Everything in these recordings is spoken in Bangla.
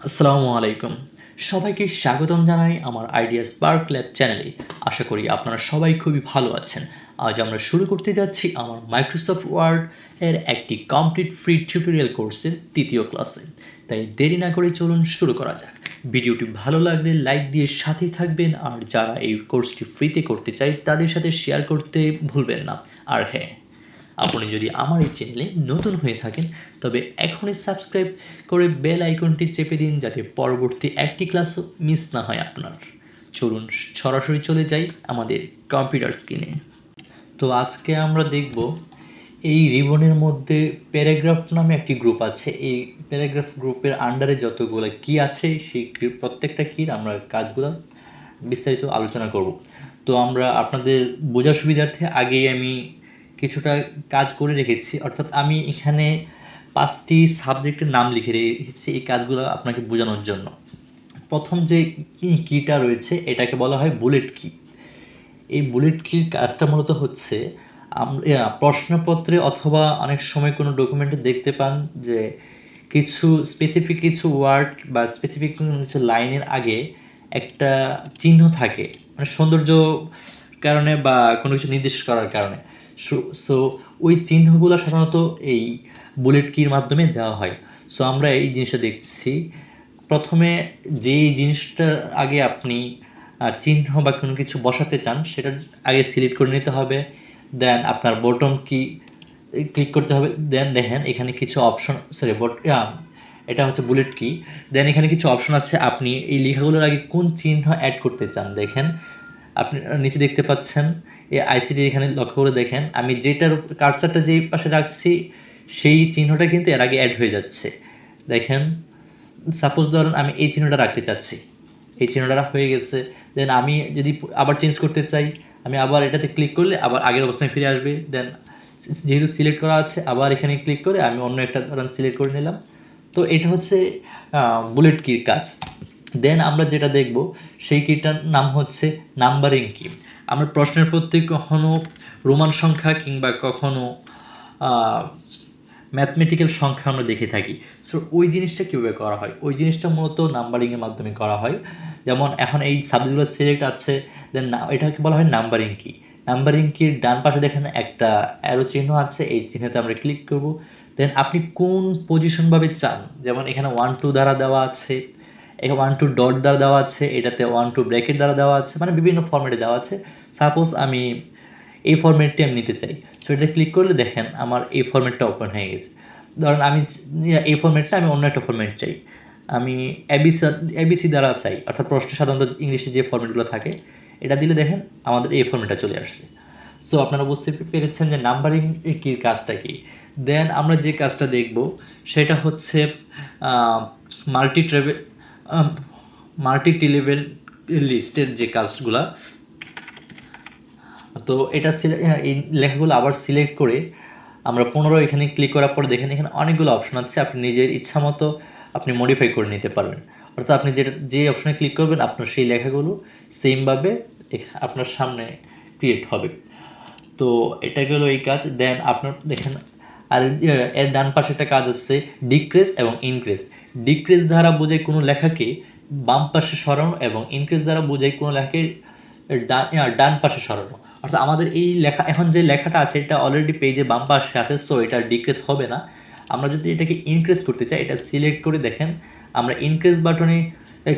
আসসালামু আলাইকুম। সবাইকে স্বাগতম জানাই আমার আইডিয়া স্পার্ক ল্যাব চ্যানেলে। আশা করি আপনারা সবাই খুবই ভালো আছেন। আজ আমরা শুরু করতে যাচ্ছি আমার মাইক্রোসফট ওয়ার্ড এর একটি কমপ্লিট ফ্রি টিউটোরিয়াল কোর্সের ৩য় ক্লাসে। তাই দেরি না করে চলুন শুরু করা যাক। ভিডিওটি ভালো লাগলে লাইক দিয়ে সাথেই থাকবেন, আর যারা এই কোর্সটি ফ্রিতে করতে চায় তাদের সাথে শেয়ার করতে ভুলবেন না। আর হ্যাঁ, আপনি যদি আমার এই চ্যানেলে নতুন হয়ে থাকেন তবে এখনই সাবস্ক্রাইব করে বেল আইকনটি চেপে দিন, যাতে পরবর্তী একটি ক্লাসও মিস না হয় আপনার। চলুন সরাসরি চলে যাই আমাদের কম্পিউটার স্ক্রিনে। তো আজকে আমরা দেখব এই রিবনের মধ্যে প্যারাগ্রাফ নামে একটি গ্রুপ আছে। এই প্যারাগ্রাফ গ্রুপের আন্ডারে যতগুলো কি আছে সেই প্রত্যেকটা কির আমরা কাজগুলো বিস্তারিত আলোচনা করব। তো আমরা আপনাদের বোঝার সুবিধার্থে আগেই আমি কিছুটা কাজ করে রেখেছি, অর্থাৎ আমি এখানে 5টি সাবজেক্টের নাম লিখে রেখেছি এই কাজগুলো আপনাকে বোঝানোর জন্য। প্রথম যে কিটা রয়েছে এটাকে বলা হয় বুলেট কি। এই বুলেট কির কাজটা মূলত হচ্ছে প্রশ্নপত্রে অথবা অনেক সময় কোনো ডকুমেন্টে দেখতে পান যে কিছু স্পেসিফিক কিছু ওয়ার্ড বা স্পেসিফিক কিছু লাইনের আগে একটা চিহ্ন থাকে, মানে সৌন্দর্য কারণে বা কোনো কিছু নির্দেশ করার কারণে। সো ওই চিহ্নগুলো সাধারণত এই বুলেট কির মাধ্যমে দেওয়া হয়। সো আমরা এই জিনিসটা দেখছি। প্রথমে যেই জিনিসটার আগে আপনি চিহ্ন বা কোনো কিছু বসাতে চান সেটা আগে সিলেক্ট করে নিতে হবে। দেন আপনার বটম কি ক্লিক করতে হবে। দেন দেখেন এখানে কিছু অপশন, এটা হচ্ছে বুলেট কি। দেন এখানে কিছু অপশন আছে, আপনি এই লেখাগুলোর আগে কোন চিহ্ন অ্যাড করতে চান। দেখেন আপনি নিচে দেখতে পাচ্ছেন এই আইসিটি, এখানে লক্ষ্য করে দেখেন আমি যেটার কার্সারটা যেই পাশে রাখছি সেই চিহ্নটা কিন্তু এর আগে অ্যাড হয়ে যাচ্ছে। দেখেন সাপোজ ধরুন আমি এই চিহ্নটা রাখতে চাচ্ছি, এই চিহ্নটা হয়ে গেছে। দেন আমি যদি আবার চেঞ্জ করতে চাই, আমি আবার এটাতে ক্লিক করলে আবার আগের অবস্থায় ফিরে আসবে। দেন যেহেতু সিলেক্ট করা আছে আবার এখানে ক্লিক করে আমি অন্য একটা ধরুন সিলেক্ট করে নিলাম। তো এটা হচ্ছে বুলেট কির কাজ। দেন আমরা যেটা দেখব সেই কিটার নাম হচ্ছে নাম্বারিং কি। আমরা প্রশ্নের প্রত্যেক কখনো রোমান সংখ্যা কিংবা কখনো ম্যাথমেটিক্যাল সংখ্যা আমরা দেখে থাকি। সো ওই জিনিসটা কীভাবে করা হয়, ওই জিনিসটা মূলত নাম্বারিংয়ের মাধ্যমে করা হয়। যেমন এখন এই সাবজেক্টগুলো সিলেক্ট আছে, দেন এটাকে বলা হয় নাম্বারিং কি। নাম্বারিং কির ডান পাশে দেখেন একটা অ্যারো চিহ্ন আছে, এই চিহ্নতে আমরা ক্লিক করব। দেন আপনি কোন পজিশনভাবে চান, যেমন এখানে 1-2 দ্বারা দেওয়া আছে, এখানে 1-2 ডট দ্বারা দেওয়া আছে, এটাতে 1-2 ব্র্যাকেট দ্বারা দেওয়া আছে, মানে বিভিন্ন ফর্ম্যাটে দেওয়া আছে। সাপোজ আমি এই ফরম্যাটটি আমি নিতে চাই। সো এটা ক্লিক করলে দেখেন আমার এই ফরম্যাটটা ওপেন হয়ে গেছে। ধরেন আমি এই ফরম্যাটটা আমি অন্য একটা ফরম্যাট চাই, আমি এবিসি দ্বারা চাই, অর্থাৎ প্রশ্নে সাধারণত ইংলিশে যে ফরম্যাটগুলো থাকে এটা দিলে দেখেন আমাদের এই ফরম্যাটটা চলে আসছে। সো আপনারা বুঝতে পেরেছেন যে নাম্বারিং কির কাজটা কি। দেন আমরা যে কাজটা দেখব সেটা হচ্ছে মাল্টি-লেভেল লিস্টের যে কাজগুলা। তো এটা এই লেখাগুলো আবার সিলেক্ট করে আমরা 15 এখানে ক্লিক করার পর দেখেন এখানে অনেকগুলো অপশন আছে, আপনি নিজের ইচ্ছা মতো আপনি মডিফাই করে নিতে পারবেন। অর্থাৎ আপনি যে অপশনে ক্লিক করবেন আপনার সেই লেখাগুলো সেমভাবে আপনার সামনে ক্রিয়েট হবে। তো এটা গেল এই কাজ। দেন আপনার দেখেন আর এর ডান পাশে একটা কাজ আছে ডিক্রিজ এবং ইনক্রিজ। ডিক্রিজ দ্বারা বোঝায় কোনো লেখাকে বাম পাশে সরানো এবং ইনক্রিজ দ্বারা বোঝায় কোনো লেখাকে ডান পাশে সরানো। অর্থাৎ আমাদের এই লেখা এখন যে লেখাটা আছে এটা অলরেডি পেজে বাম পাশে আছে, সো এটা ডিক্রিজ হবে না। আমরা যদি এটাকে ইনক্রিজ করতে চাই এটা সিলেক্ট করে দেখেন আমরা ইনক্রিজ বাটনে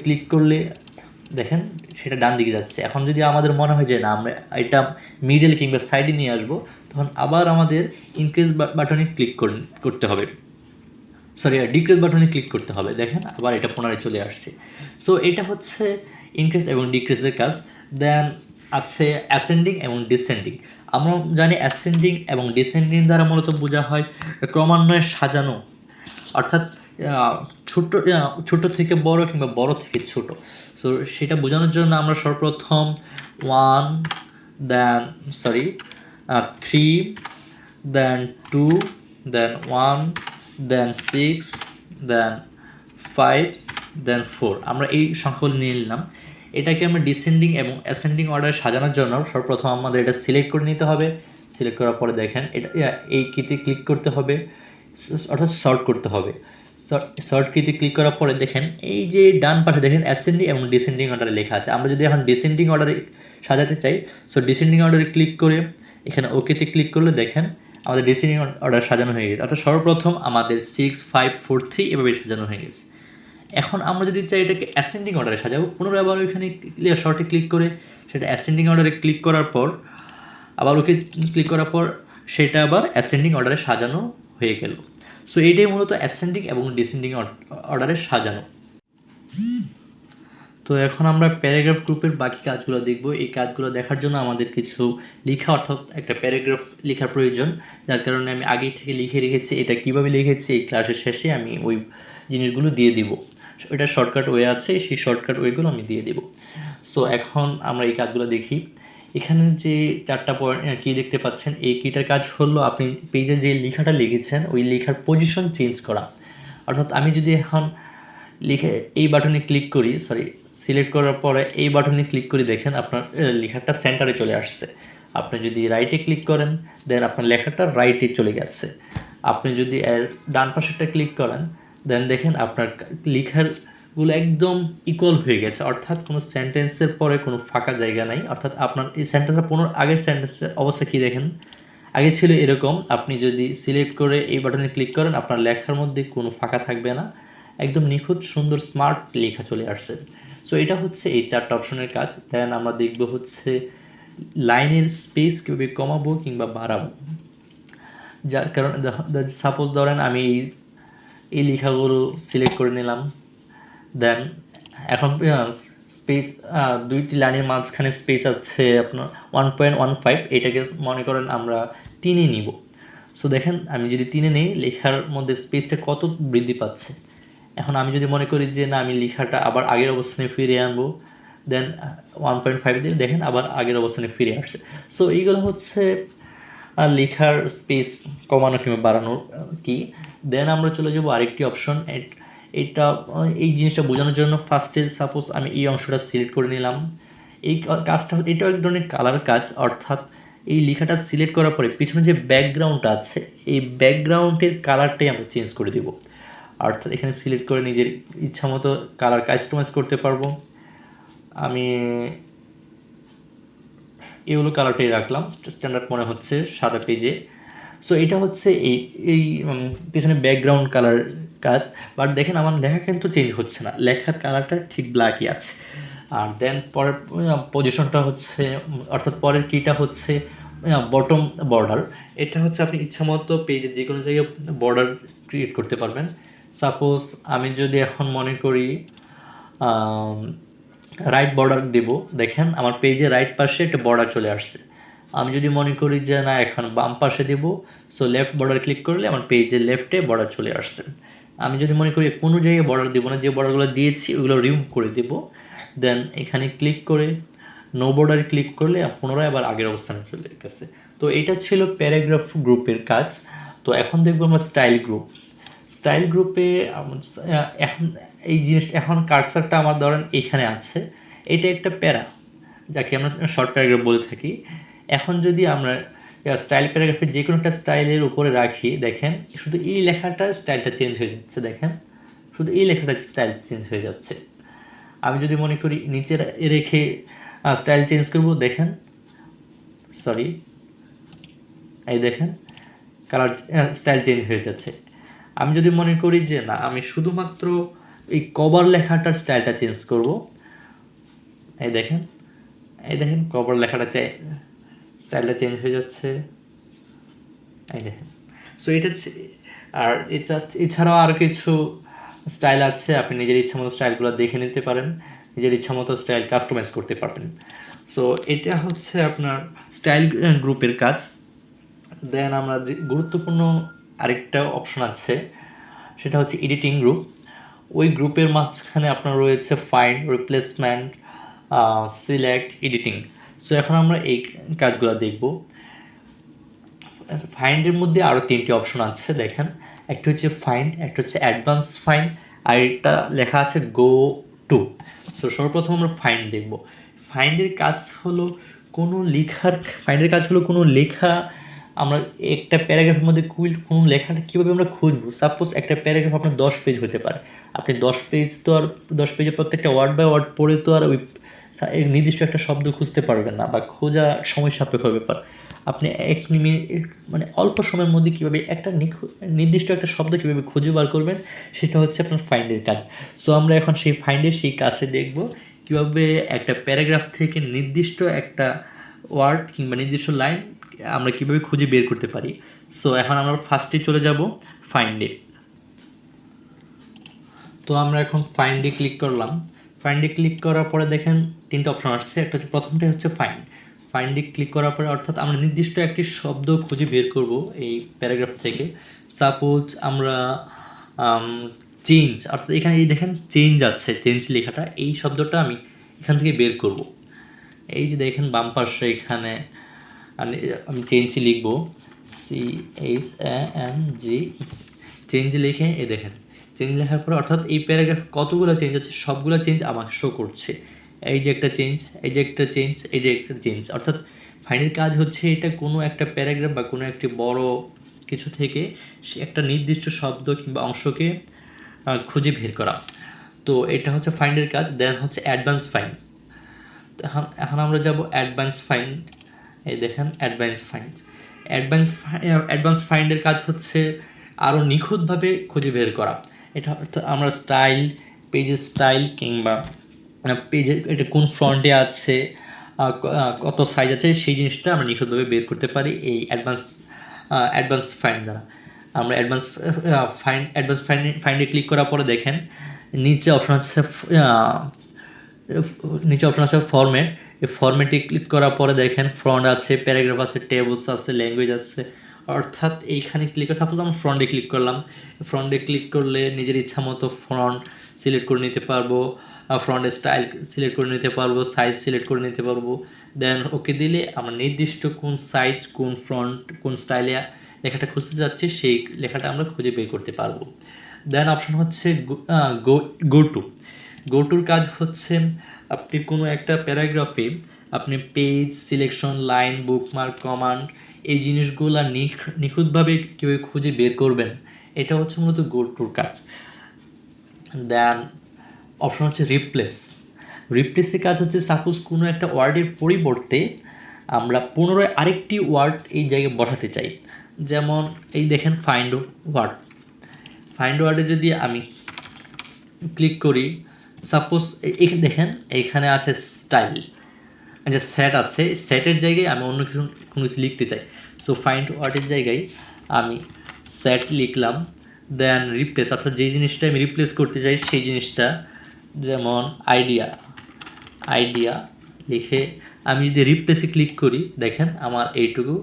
ক্লিক করলে দেখেন সেটা ডান দিকে যাচ্ছে। এখন যদি আমাদের মনে হয় যে না আমরা এটা মিডল কিংবা সাইডে নিয়ে আসবো, তখন আবার আমাদের ইনক্রিজ বাটনে ক্লিক করতে হবে, ডিক্রিজ বাটনে ক্লিক করতে হবে। দেখেন আবার এটা পুনরায় চলে আসছে। সো এটা হচ্ছে ইনক্রিজ এবং ডিক্রিজের কাজ। দেন আছে অ্যাসেন্ডিং এবং ডিসেন্ডিং। আমরা জানি অ্যাসেন্ডিং এবং ডিসেন্ডিং দ্বারা মূলত বোঝা হয় ক্রমান্বয়ে সাজানো, অর্থাৎ ছোট থেকে বড় কিংবা বড় থেকে ছোট। সো সেটা বোঝানোর জন্য আমরা সর্বপ্রথম 3, দেন 2, দেন 1, দেন 6, দেন 5, দেন 4 আমরা এই সংখ্যাগুলো নিয়ে নিলাম। এটাকে আমরা ডিসেন্ডিং এবং অ্যাসেন্ডিং অর্ডারে সাজানোর জন্য সর্বপ্রথম আমাদের এটা সিলেক্ট করে নিতে হবে। সিলেক্ট করার পরে দেখেন এটা এই কিতে ক্লিক করতে হবে, অর্থাৎ সর্ট করতে হবে। শর্ট কিতে ক্লিক করার পরে দেখেন এই যে ডান পাশে দেখেন অ্যাসেন্ডিং এবং ডিসেন্ডিং অর্ডারে লেখা আছে। আমরা যদি এখন ডিসেন্ডিং অর্ডারে সাজাতে চাই, সো ডিসেন্ডিং অর্ডারে ক্লিক করে এখানে ওকেতে ক্লিক করলে দেখেন আমাদের ডিসেন্ডিং অর্ডার সাজানো হয়ে গেছে। অর্থাৎ সর্বপ্রথম আমাদের 6, 5, 4, 3 এভাবে সাজানো হয়ে গেছে। এখন আমরা যদি চাই এটাকে অ্যাসেন্ডিং অর্ডারে সাজাবো, পুনরায় আবার ওইখানে শর্টে ক্লিক করে সেটা অ্যাসেন্ডিং অর্ডারে ক্লিক করার পর আবার ওকে ক্লিক করার পর সেটা আবার অ্যাসেন্ডিং অর্ডারে সাজানো হয়ে গেল। সো এইটাই মূলত অ্যাসেন্ডিং এবং ডিসেন্ডিং অর্ডারে সাজানো। তো এখন আমরা প্যারাগ্রাফ গ্রুপের বাকি কাজগুলো দেখব। এই কাজগুলো দেখার জন্য আমাদের কিছু লেখা অর্থাৎ একটা প্যারাগ্রাফ লেখার প্রয়োজন, যার কারণে আমি আগে থেকে লিখে রেখেছি। এটা কীভাবে লিখেছি এই ক্লাসের শেষে আমি ওই জিনিসগুলো দিয়ে দিব। এটা শর্টকাট ওয়ে আছে, সেই শর্টকাট ওয়েগুলো আমি দিয়ে দেব। সো এখন আমরা এই কাজগুলো দেখি। এখানে যে 4টা পয়েন্ট কী দেখতে পাচ্ছেন, এই কীটার কাজ হলো আপনি পেজে যে লেখাটা লিখেছেন ওই লেখার পজিশন চেঞ্জ করা। অর্থাৎ আমি যদি এখন লিখে এই বাটনে ক্লিক করি, সিলেক্ট করার পরে এই বাটনে ক্লিক করি, দেখেন আপনার লেখাটা সেন্টারে চলে আসছে। আপনি যদি রাইটে ক্লিক করেন দেন আপনার লেখাটা রাইটে চলে গেছে। আপনি যদি এর ডান পাশেরটা ক্লিক করেন দেন দেখেন আপনার লেখারগুলো একদম ইকুয়াল হয়ে গেছে। অর্থাৎ কোনো সেন্টেন্সের পরে কোনো ফাঁকা জায়গা নাই। অর্থাৎ আপনার এই সেন্টেন্সটা আগের সেন্টেন্সের অবস্থা কী দেখেন, আগে ছিল এরকম, আপনি যদি সিলেক্ট করে এই বাটনে ক্লিক করেন আপনার লেখার মধ্যে কোনো ফাঁকা থাকবে না, একদম নিখুঁত সুন্দর স্মার্ট লেখা চলে আসছে। সো এটা হচ্ছে এই 4টা অপশনের কাজ। দেন আমরা দেখব হচ্ছে লাইনের স্পেস কীভাবে কমাবো কিংবা বাড়াবো। যার কারণে সাপোজ ধরেন আমি এই লেখাগুলো সিলেক্ট করে নিলাম, দেন এখন স্পেস 2টি লাইনের মাঝখানে স্পেস আছে আপনার 1.15, এটাকে মনে করেন আমরা 3-এ নিব। সো দেখেন আমি যদি 3-এ নেই লেখার মধ্যে স্পেসটা কত বৃদ্ধি পাচ্ছে। এখন আমি যদি মনে করি যে না আমি লেখাটা আবার আগের অবস্থানে ফিরিয়ে আনবো, দেন 1.5 দিয়ে দেখেন আবার আগের অবস্থানে ফিরে আসছে। সো এইগুলো হচ্ছে লেখার স্পেস কমানো কিংবা বাড়ানোর কি। দেন আমরা চলে যাবো আরেকটি অপশন। এই জিনিসটা বোঝানোর জন্য ফার্স্টে সাপোজ আমি এই অংশটা সিলেক্ট করে নিলাম। এই কাজটা এটাও এক ধরনের কালার কাজ। অর্থাৎ এই লেখাটা সিলেক্ট করার পরে পিছনে যে ব্যাকগ্রাউন্ডটা আছে এই ব্যাকগ্রাউন্ডের কালারটাই আমরা চেঞ্জ করে দেবো। অর্থাৎ এখানে সিলেক্ট করে নিজের ইচ্ছা মতো কালার কাস্টমাইজ করতে পারবো। আমি এগুলো কালারটাই রাখলাম, স্ট্যান্ডার্ড মনে হচ্ছে সাদা পেজে। সো এটা হচ্ছে এই পিছনে ব্যাকগ্রাউন্ড কালার কাজ। বাট দেখেন আমার লেখা কিন্তু চেঞ্জ হচ্ছে না, লেখার কালারটা ঠিক ব্ল্যাকই আছে। আর দেন পরের পজিশনটা হচ্ছে অর্থাৎ পরের কিটা হচ্ছে বটম বর্ডার। এটা হচ্ছে আপনি ইচ্ছা মতো পেজের যে কোনো জায়গায় বর্ডার ক্রিয়েট করতে পারবেন। সাপোজ আমি যদি এখন মনে করি রাইট বর্ডার দেব, দেখেন আমার পেজে রাইট পাশে একটা বর্ডার চলে আসছে। আমি যদি মনে করি যে না এখন বাম পাশে দেব, সো লেফট বর্ডার ক্লিক করলে আমার পেজের লেফটে বর্ডার চলে আসছে। আমি যদি মনে করি কোনো জায়গায় বর্ডার দেবো না, যে বর্ডারগুলো দিয়েছি ওগুলো রিমুভ করে দেব, দেন এখানে ক্লিক করে নো বর্ডার ক্লিক করলে পুনরায় আবার আগের অবস্থানে চলে গেছে। তো এটা ছিল প্যারাগ্রাফ গ্রুপের কাজ। তো এখন দেখবো আমরা স্টাইল গ্রুপ। স্টাইল গ্রুপে এখন এই জিনিস এখন কার্সারটা আমার ধরেন এখানে আছে, এটা একটা প্যারা যাকে আমরা শর্ট প্যারাগ্রাফ বলে থাকি। এখন যদি আমরা স্টাইল প্যারাগ্রাফের যে কোনো একটা স্টাইলের উপরে রাখি, দেখেন শুধু এই লেখাটার স্টাইলটা চেঞ্জ হয়ে যাচ্ছে। দেখেন শুধু এই লেখাটার স্টাইল চেঞ্জ হয়ে যাচ্ছে। আমি যদি মনে করি নিচে রেখে স্টাইল চেঞ্জ করব, দেখেন এই দেখেন কালার স্টাইল চেঞ্জ হয়ে যাচ্ছে। আমি যদি মনে করি যে না আমি শুধুমাত্র এই কভার লেখাটার স্টাইলটা চেঞ্জ করব, এই দেখেন কভার লেখাটা স্টাইলটা চেঞ্জ হয়ে যাচ্ছে, এই দেখেন। সো এটা আর এছাড়াও আর কিছু স্টাইল আছে, আপনি নিজের ইচ্ছা মতো স্টাইলগুলো দেখে নিতে পারেন, নিজের ইচ্ছা মতো স্টাইল কাস্টমাইজ করতে পারবেন। সো এটা হচ্ছে আপনার স্টাইল গ্রুপের কাজ। দেন আমরা যে গুরুত্বপূর্ণ আরেকটা অপশন আছে সেটা হচ্ছে এডিটিং গ্রুপ। ওই গ্রুপের মাঝখানে আপনার রয়েছে find, replacement, select, editing. So এখন আমরা এই কাজগুলো দেখব। ফাইন্ডের মধ্যে আরও 3টি অপশন আছে, দেখেন একটা হচ্ছে ফাইন্ড, একটা হচ্ছে অ্যাডভান্স ফাইন্ড, আর এটা লেখা আছে গো টু। সো সর্বপ্রথম আমরা ফাইন্ড দেখব। ফাইন্ডের কাজ হলো কোনো লেখা আমরা একটা প্যারাগ্রাফের মধ্যে কোনো লেখাটা কীভাবে আমরা খুঁজবো? সাপোজ একটা প্যারাগ্রাফ আপনার 10 পেজ হতে পারে। আপনি 10 পেজ তো আর 10 পেজের প্রত্যেকটা ওয়ার্ড বাই ওয়ার্ড পড়ে তো আর ওই নির্দিষ্ট একটা শব্দ খুঁজতে পারবেন না, বা খোঁজা সময় সাপেক্ষ ব্যাপার। আপনি মানে অল্প সময়ের মধ্যে কীভাবে একটা নির্দিষ্ট একটা শব্দ কীভাবে খুঁজে বার করবেন, সেটা হচ্ছে আপনার ফাইন্ডের কাজ। সো আমরা এখন সেই ফাইন্ডের সেই কাজটা দেখব, কীভাবে একটা প্যারাগ্রাফ থেকে নির্দিষ্ট একটা ওয়ার্ড কিংবা নির্দিষ্ট লাইন আমরা কীভাবে খুঁজে বের করতে পারি। সো এখন আমরা ফার্স্টে চলে যাব ফাইন্ডে। তো আমরা এখন ফাইন্ডে ক্লিক করলাম। ফাইন্ডে ক্লিক করার পরে দেখেন 3টা অপশন আসছে। একটা হচ্ছে, প্রথমটা হচ্ছে ফাইন্ডে ক্লিক করার পরে অর্থাৎ আমরা নির্দিষ্ট একটি শব্দ খুঁজে বের করব এই প্যারাগ্রাফ থেকে। সাপোজ আমরা চেঞ্জ, অর্থাৎ এখানে এই দেখেন চেঞ্জ আছে, চেঞ্জ লেখাটা, এই শব্দটা আমি এখান থেকে বের করব। এই যে দেখেন বাম পাশে এখানে আমি চেঞ্জ লিখব, CHANG, চেঞ্জ লিখে এ দেখেন চেঞ্জ লেখার পরে অর্থাৎ এই প্যারাগ্রাফ কতগুলো চেঞ্জ আছে সবগুলো চেঞ্জ আমাকে শো করছে। এই যে একটা চেঞ্জ, এই যে একটা চেঞ্জ, এই যে একটা চেঞ্জ। অর্থাৎ ফাইন্ডের কাজ হচ্ছে এটা কোনো একটা প্যারাগ্রাফ বা কোনো একটি বড় কিছু থেকে সে একটা নির্দিষ্ট শব্দ কিংবা অংশকে খুঁজে বের করা। তো এটা হচ্ছে ফাইন্ডের কাজ। দেন হচ্ছে অ্যাডভান্স ফাইন্ড। এখন আমরা যাব অ্যাডভান্স ফাইন্ড। এই দেখেন অ্যাডভান্স ফাইন্ডের কাজ হচ্ছে আরও নিখুঁতভাবে খুঁজে বের করা। এটা আমরা স্টাইল, পেজের স্টাইল কিংবা পেজের এটা কোন ফ্রন্টে আছে, কত সাইজ আছে, সেই জিনিসটা আমরা নিখুঁতভাবে বের করতে পারি এই অ্যাডভান্স ফাইন্ড দ্বারা। আমরা অ্যাডভান্স ফাইন্ডে ক্লিক করার পরে দেখেন নিচে অপশন আছে ফরম্যাট। এই ফরম্যাটে ক্লিক করার পরে দেখেন ফ্রন্ট আছে, প্যারাগ্রাফ আছে, টেবলস আছে, ল্যাঙ্গুয়েজ আছে। অর্থাৎ এইখানে ক্লিক করে সাপোজ আমরা ফ্রন্টে ক্লিক করলাম। ফ্রন্টে ক্লিক করলে নিজের ইচ্ছা মতো ফ্রন্ট সিলেক্ট করে নিতে পারবো, ফ্রন্টের স্টাইল সিলেক্ট করে নিতে পারবো, সাইজ সিলেক্ট করে নিতে পারবো। দেন ওকে দিলে আমরা নির্দিষ্ট কোন সাইজ, কোন ফ্রন্ট, কোন স্টাইলে লেখাটা খুঁজতে যাচ্ছি সেই লেখাটা আমরা খুঁজে বের করতে পারবো। দেন অপশন হচ্ছে গো টুর কাজ হচ্ছে আপনি কোনো একটা প্যারাগ্রাফে আপনি page selection, line, bookmark, command, এই জিনিসগুলো নিখুঁতভাবে কীভাবে খুঁজে বের করবেন, এটা হচ্ছে মূলত গো টুর কাজ। দেন অপশন হচ্ছে রিপ্লেসের কাজ হচ্ছে সাপোজ কোনো একটা ওয়ার্ডের পরিবর্তে আমরা পুনরায় আরেকটি ওয়ার্ড এই জায়গায় বসাতে চাই। যেমন এই দেখেন ফাইন্ড ওয়ার্ডে যদি আমি ক্লিক করি, সাপোজ এখানে দেখেন এইখানে আছে স্টাইল, আচ্ছা সেট আছে, সেটের জায়গায় আমি অন্য কোনো কিছু লিখতে চাই। সো ফাইন্ড ওয়ার্ডের জায়গায় আমি সেট লিখলাম। দেন রিপ্লেস, অর্থাৎ যেই জিনিসটা আমি রিপ্লেস করতে চাই সেই জিনিসটা, যেমন আইডিয়া লিখে আমি যদি রিপ্লেসে ক্লিক করি দেখেন আমার এইটুকু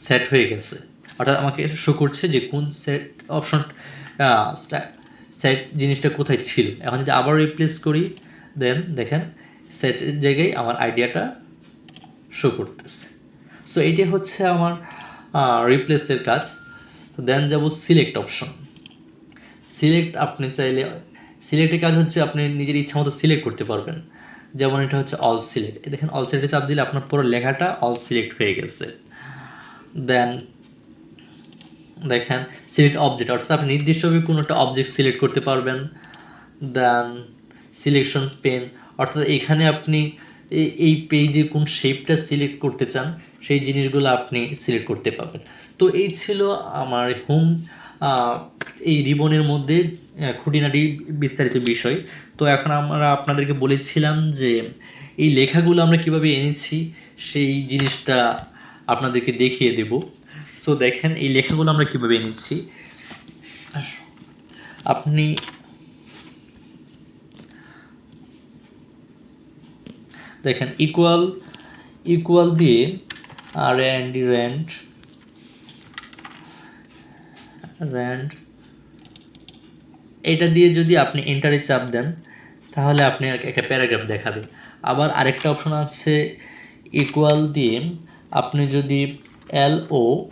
সেট হয়ে গেছে। অর্থাৎ আমাকে শো করছে যে কোন সেট অপশন সেট জিনিসটা কোথায় ছিল। এখন যদি আবার রিপ্লেস করি দেন দেখেন সেটের জায়গায় আমার আইডিয়াটা শো করতেছে। সো এইটাই হচ্ছে আমার রিপ্লেসের কাজ। তো দেন যাব সিলেক্ট অপশন। আপনি চাইলে সিলেক্টের কাজ হচ্ছে আপনি নিজের ইচ্ছা মতো সিলেক্ট করতে পারবেন। যেমন এটা হচ্ছে অল সিলেক্ট, দেখেন অল সিলেক্টে চাপ দিলে আপনার পুরো লেখাটা অল সিলেক্ট হয়ে গেছে। দেন দেখেন সিলেক্ট অবজেক্ট, অর্থাৎ আপনি নির্দিষ্টভাবে কোনো একটা অবজেক্ট সিলেক্ট করতে পারবেন। দেন সিলেকশন পেন, অর্থাৎ এখানে আপনি এই পেজে কোন শেপটা সিলেক্ট করতে চান সেই জিনিসগুলো আপনি সিলেক্ট করতে পারবেন। তো এই ছিল আমার এই রিবনের মধ্যে খুঁটিনাটি বিস্তারিত বিষয়। তো এখন আমরা আপনাদেরকে বলেছিলাম যে এই লেখাগুলো আমরা কিভাবে এনেছি সেই জিনিসটা আপনাদেরকে দেখিয়ে দেব। সো দেখেন এই লেখাগুলো আমরা কিভাবে এনেছি। আপনি দেখেন ইকুয়াল দিয়ে র্যান্ড এটা দিয়ে যদি আপনি এন্টারে চাপ দেন তাহলে আপনি একটা প্যারাগ্রাফ দেখাবে। আবার আরেকটা অপশন আছে ইকুয়াল দিয়ে আপনি যদি LOREAN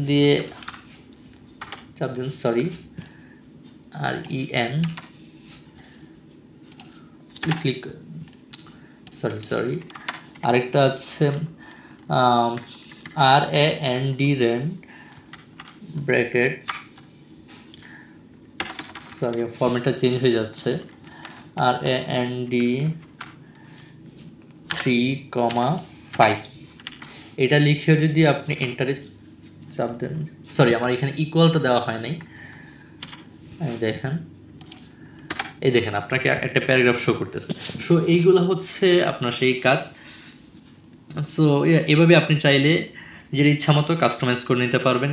দিয়ে চাপ দেন, REN ক্লিক আরেকটা আছে RAND রেন ব্র্যাকেট, সরি ফরম্যাটটা চেঞ্জ হয়ে যাচ্ছে, RAND 3,5 এটা লিখেও যদি আপনি এন্টারে চাপ দেন, সরি আমার এখানে ইকুয়ালটা দেওয়া হয় নাই, দেখেন এই দেখেন আপনাকে একটা প্যারাগ্রাফ শো করতেছে। সো এইগুলো হচ্ছে আপনার সেই কাজ। সো এভাবে আপনি চাইলে নিজের ইচ্ছা মতো কাস্টমাইজ করে নিতে পারবেন।